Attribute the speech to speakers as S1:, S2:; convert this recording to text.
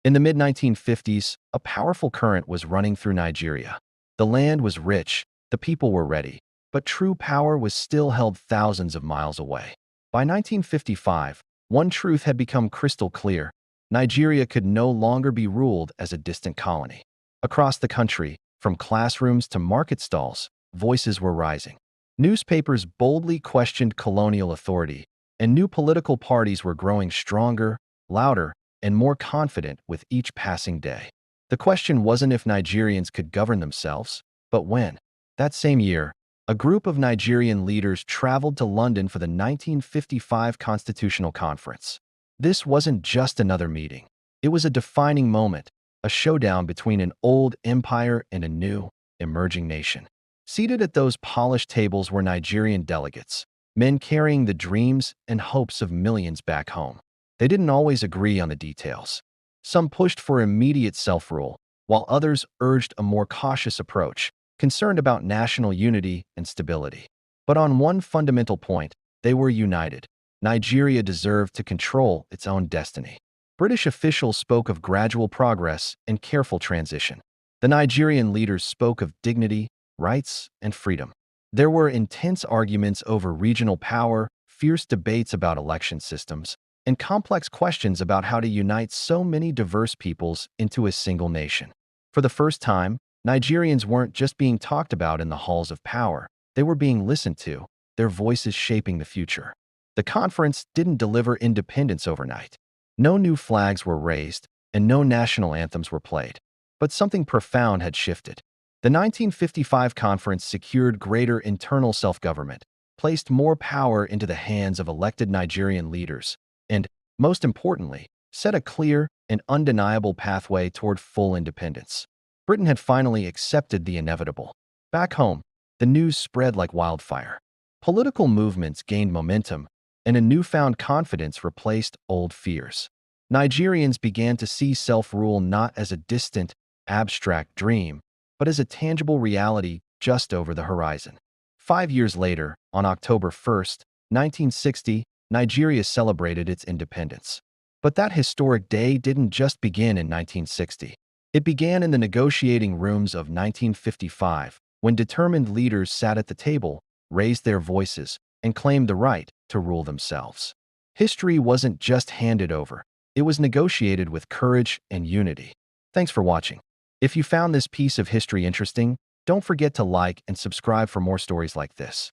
S1: In the mid-1950s, a powerful current was running through Nigeria. The land was rich, the people were ready, but true power was still held thousands of miles away. By 1955, one truth had become crystal clear: Nigeria could no longer be ruled as a distant colony. Across the country, from classrooms to market stalls, voices were rising. Newspapers boldly questioned colonial authority, and new political parties were growing stronger, louder, and more confident with each passing day. The question wasn't if Nigerians could govern themselves, but when. That same year, a group of Nigerian leaders traveled to London for the 1955 Constitutional Conference. This wasn't just another meeting. It was a defining moment, a showdown between an old empire and a new, emerging nation. Seated at those polished tables were Nigerian delegates, men carrying the dreams and hopes of millions back home. They didn't always agree on the details. Some pushed for immediate self-rule, while others urged a more cautious approach, concerned about national unity and stability. But on one fundamental point, they were united. Nigeria deserved to control its own destiny. British officials spoke of gradual progress and careful transition. The Nigerian leaders spoke of dignity, rights, and freedom. There were intense arguments over regional power, fierce debates about election systems, and complex questions about how to unite so many diverse peoples into a single nation. For the first time, Nigerians weren't just being talked about in the halls of power, they were being listened to, their voices shaping the future. The conference didn't deliver independence overnight. No new flags were raised, and no national anthems were played. But something profound had shifted. The 1955 conference secured greater internal self-government, placed more power into the hands of elected Nigerian leaders, and, most importantly, set a clear and undeniable pathway toward full independence. Britain had finally accepted the inevitable. Back home, the news spread like wildfire. Political movements gained momentum, and a newfound confidence replaced old fears. Nigerians began to see self-rule not as a distant, abstract dream, but as a tangible reality just over the horizon. 5 years later, on October 1st, 1960, Nigeria celebrated its independence. But that historic day didn't just begin in 1960. It began in the negotiating rooms of 1955, when determined leaders sat at the table, raised their voices, and claimed the right to rule themselves. History wasn't just handed over, it was negotiated with courage and unity. Thanks for watching. If you found this piece of history interesting, don't forget to like and subscribe for more stories like this.